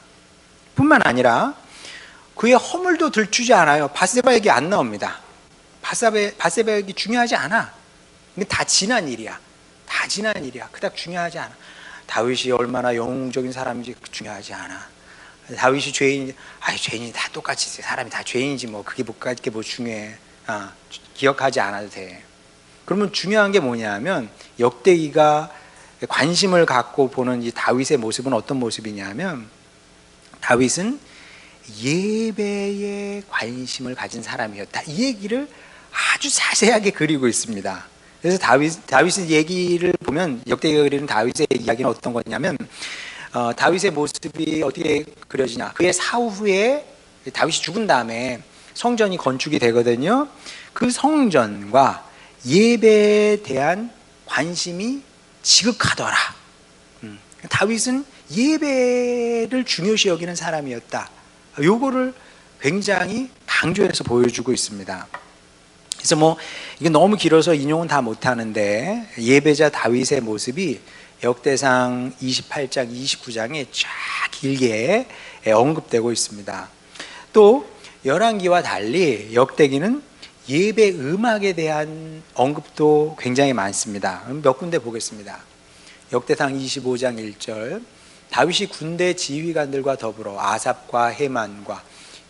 뿐만 아니라 그의 허물도 들추지 않아요. 밧세바 얘기 안 나옵니다. 밧세바 얘기 중요하지 않아. 이게 다 지난 일이야. 다 지난 일이야. 그닥 중요하지 않아. 다윗이 얼마나 영웅적인 사람인지 중요하지 않아. 다윗이 죄인이, 죄인이 다 똑같이, 사람이 다 죄인이지 뭐 그게 뭐 중요해. 기억하지 않아도 돼. 그러면 중요한 게 뭐냐면 역대기가 관심을 갖고 보는 이 다윗의 모습은 어떤 모습이냐면, 다윗은 예배에 관심을 가진 사람이었다, 이 얘기를 아주 자세하게 그리고 있습니다. 그래서 다윗의 얘기를 보면, 역대기가 그리는 다윗의 이야기는 어떤 거냐면 다윗의 모습이 어떻게 그려지냐? 그의 사후 후에 다윗이 죽은 다음에 성전이 건축이 되거든요. 그 성전과 예배에 대한 관심이 지극하더라. 다윗은 예배를 중요시 여기는 사람이었다. 요거를 굉장히 강조해서 보여주고 있습니다. 그래서 뭐 이게 너무 길어서 인용은 다 못하는데 예배자 다윗의 모습이 역대상 28장, 29장에 쫙 길게 언급되고 있습니다. 또 열왕기와 달리 역대기는 예배 음악에 대한 언급도 굉장히 많습니다. 몇 군데 보겠습니다. 역대상 25장 1절, 다윗이 군대 지휘관들과 더불어 아삽과 헤만과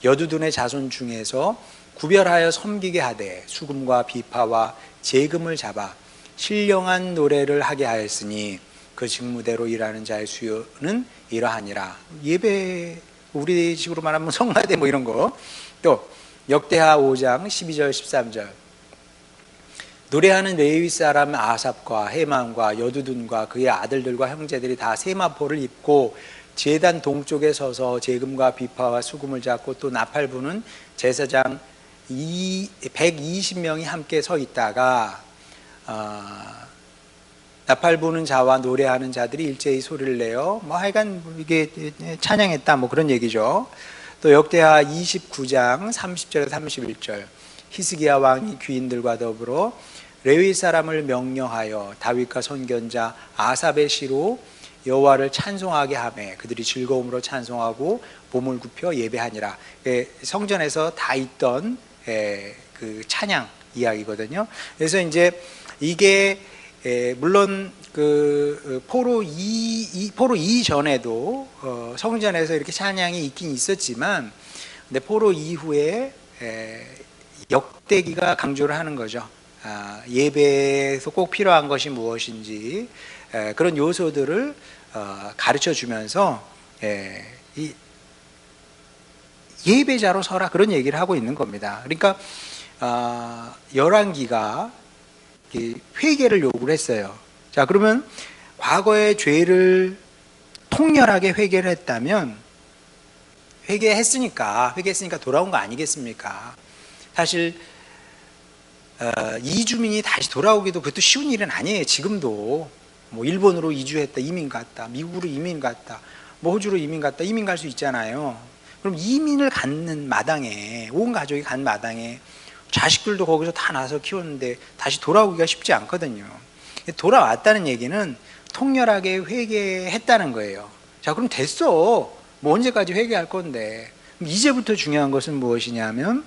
여두둔의 자손 중에서 구별하여 섬기게 하되 수금과 비파와 제금을 잡아 신령한 노래를 하게 하였으니 그 직무대로 일하는 자의 수요는 이러하니라. 예배, 우리 식으로 말하면 성가대 뭐 이런 거. 또 역대하 5장 12절 13절, 노래하는 레위 사람 아삽과 헤만과 여두둔과 그의 아들들과 형제들이 다 세마포를 입고 제단 동쪽에 서서 제금과 비파와 수금을 잡고 또 나팔 부는 제사장 120명이 함께 서 있다가 나팔 부는 자와 노래하는 자들이 일제히 소리를 내어 뭐 하여간 이게 찬양했다 뭐 그런 얘기죠. 또 역대하 29장 30절에서 31절, 히스기야 왕이 귀인들과 더불어 레위 사람을 명령하여 다윗과 선견자 아삽의 시로 여호와를 찬송하게 하매 그들이 즐거움으로 찬송하고 몸을 굽혀 예배하니라. 성전에서 다 있던 그 찬양 이야기거든요. 그래서 이제 이게 물론 그 포로 이전에도 성전에서 이렇게 찬양이 있긴 있었지만, 근데 포로 이후에 역대기가 강조를 하는 거죠. 예배에서 꼭 필요한 것이 무엇인지 그런 요소들을 가르쳐 주면서 이 예배자로 서라 그런 얘기를 하고 있는 겁니다. 그러니까 열왕기가 회개를 요구를 했어요. 자, 그러면 과거의 죄를 통렬하게 회개를 했다면 회개했으니까 돌아온 거 아니겠습니까? 사실 이주민이 다시 돌아오기도 그것도 쉬운 일은 아니에요. 지금도 뭐 일본으로 이주했다, 이민 갔다, 미국으로 이민 갔다, 뭐 호주로 이민 갔다, 이민 갈 수 있잖아요. 그럼 이민을 갖는 마당에, 온 가족이 간 마당에 자식들도 거기서 다 나서 키웠는데 다시 돌아오기가 쉽지 않거든요. 돌아왔다는 얘기는 통렬하게 회개했다는 거예요. 자, 그럼 됐어. 뭐 언제까지 회개할 건데. 이제부터 중요한 것은 무엇이냐면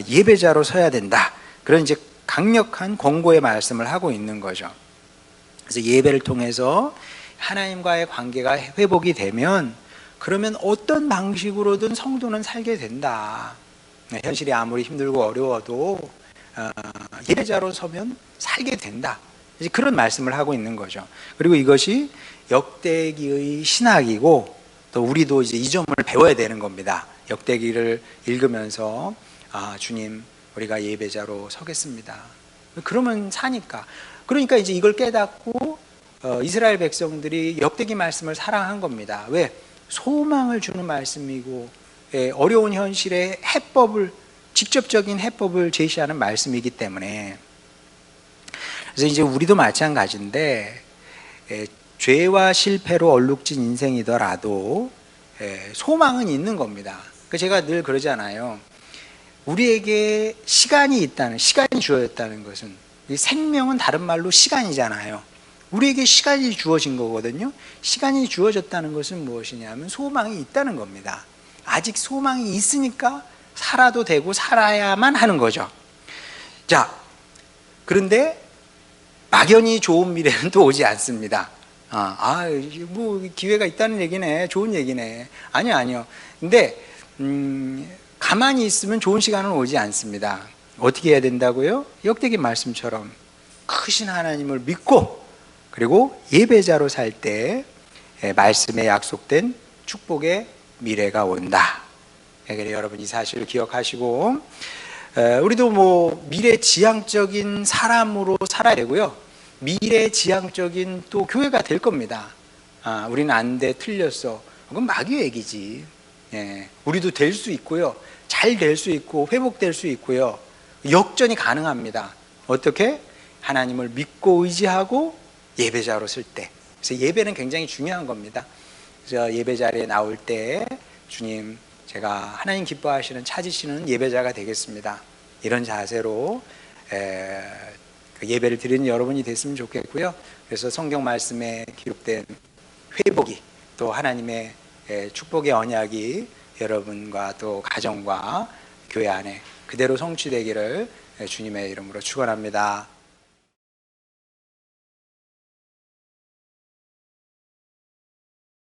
예배자로 서야 된다. 그런 이제 강력한 권고의 말씀을 하고 있는 거죠. 그래서 예배를 통해서 하나님과의 관계가 회복이 되면 그러면 어떤 방식으로든 성도는 살게 된다. 현실이 아무리 힘들고 어려워도 예배자로 서면 살게 된다. 이제 그런 말씀을 하고 있는 거죠. 그리고 이것이 역대기의 신학이고 또 우리도 이제 이 점을 배워야 되는 겁니다. 역대기를 읽으면서 주님, 우리가 예배자로 서겠습니다. 그러면 사니까. 그러니까 이제 이걸 깨닫고 이스라엘 백성들이 역대기 말씀을 사랑한 겁니다. 왜? 소망을 주는 말씀이고 어려운 현실의 해법을, 직접적인 해법을 제시하는 말씀이기 때문에. 그래서 이제 우리도 마찬가지인데 죄와 실패로 얼룩진 인생이더라도 소망은 있는 겁니다. 제가 늘 그러잖아요. 우리에게 시간이 있다는, 시간이 주어졌다는 것은, 생명은 다른 말로 시간이잖아요. 우리에게 시간이 주어진 거거든요. 시간이 주어졌다는 것은 무엇이냐면 소망이 있다는 겁니다. 아직 소망이 있으니까 살아도 되고 살아야만 하는 거죠. 자, 그런데 막연히 좋은 미래는 또 오지 않습니다. 뭐 기회가 있다는 얘기네, 좋은 얘기네. 아니요. 근데 가만히 있으면 좋은 시간은 오지 않습니다. 어떻게 해야 된다고요? 역대기 말씀처럼 크신 하나님을 믿고 그리고 예배자로 살 때 말씀에 약속된 축복의 미래가 온다. 그래서 여러분 이 사실을 기억하시고 우리도 뭐 미래지향적인 사람으로 살아야 되고요. 미래지향적인 또 교회가 될 겁니다. 우리는 안 돼, 틀렸어. 그건 마귀 얘기지. 예, 우리도 될 수 있고요. 잘 될 수 있고 회복될 수 있고요. 역전이 가능합니다. 어떻게? 하나님을 믿고 의지하고 예배자로 쓸 때. 그래서 예배는 굉장히 중요한 겁니다. 그래서 예배 자리에 나올 때 주님, 제가 하나님 기뻐하시는 찾으시는 예배자가 되겠습니다. 이런 자세로 그 예배를 드리는 여러분이 됐으면 좋겠고요. 그래서 성경 말씀에 기록된 회복이 또 하나님의 축복의 언약이 여러분과 또 가정과 교회 안에 그대로 성취되기를 주님의 이름으로 축원합니다.